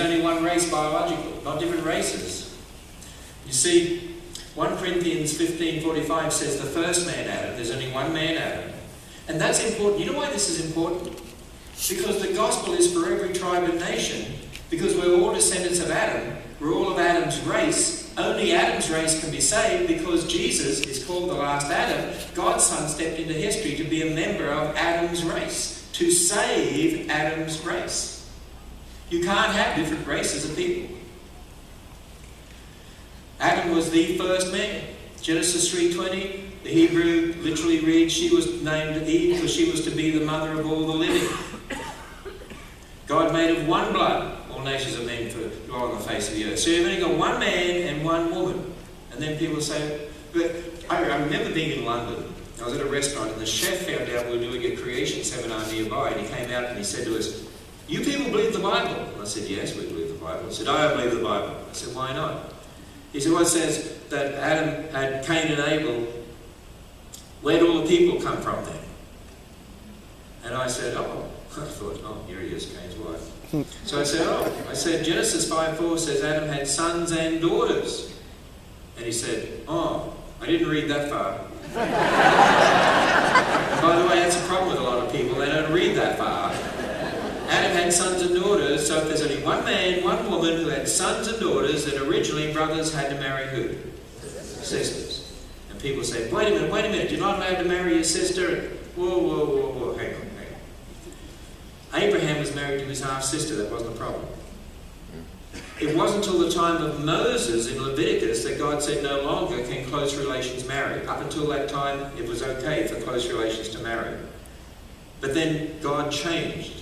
only one race biological, not different races. You see, 1 Corinthians 15:45 says the first man Adam, there's only one man Adam. And that's important. You know why this is important? Because the gospel is for every tribe and nation, because we're all descendants of Adam, we're all of Adam's race. Only Adam's race can be saved because Jesus is called the last Adam. God's Son stepped into history to be a member of Adam's race, to save Adam's race. You can't have different races of people. Adam was the first man. Genesis 3:20, the Hebrew literally reads, she was named Eve because she was to be the mother of all the living. God made of one blood all nations of men to dwell on the face of the earth. So you've only got one man and one woman. And then people say, but I remember being in London. I was at a restaurant and the chef found out we were doing a creation seminar nearby, and he came out and he said to us, you people believe the Bible? And I said, yes, we believe the Bible. He said, I don't believe the Bible. I said, why not? He said, well, it says that Adam had Cain and Abel. Where did all the people come from then? And I said, oh, I thought, oh, here he is, Cain's wife. So I said, Genesis 5:4 says Adam had sons and daughters. And he said, oh, I didn't read that far. And by the way, that's a problem with a lot of people. They don't read that far. Adam had sons and daughters, so if there's only one man, one woman who had sons and daughters, then originally brothers had to marry who? Sisters. And people say, wait a minute, you're not allowed to marry your sister? Whoa, hang on. Abraham was married to his half-sister, that wasn't a problem. It wasn't until the time of Moses in Leviticus that God said no longer can close relations marry. Up until that time, it was okay for close relations to marry. But then God changed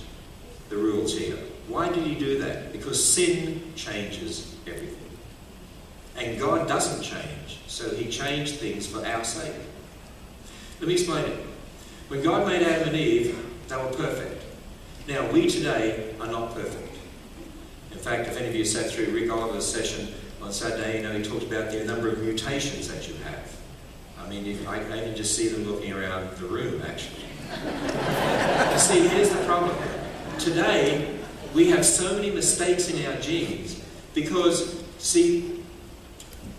the rules here. Why did he do that? Because sin changes everything. And God doesn't change, so he changed things for our sake. Let me explain it. When God made Adam and Eve, they were perfect. Now, we today are not perfect. In fact, if any of you sat through Rick Oliver's session on Saturday, you know, he talked about the number of mutations that you have. I mean, I can just see them looking around the room, actually. You see, here's the problem. Today, we have so many mistakes in our genes because, see,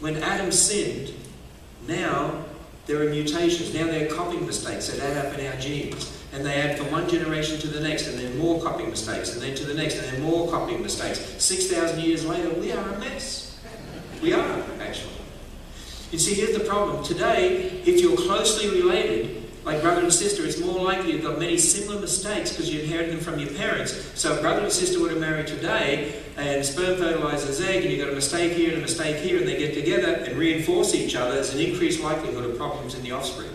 when Adam sinned, now there are mutations. Now there are copying mistakes that add up in our genes. And they add from one generation to the next, and then more copying mistakes, and then to the next, and then more copying mistakes. 6,000 years later, we are a mess. We are, actually. You see, here's the problem. Today, if you're closely related, like brother and sister, it's more likely you've got many similar mistakes because you inherited them from your parents. So if brother and sister were to marry today, and sperm fertilizes egg, and you've got a mistake here and a mistake here, and they get together and reinforce each other, there's an increased likelihood of problems in the offspring.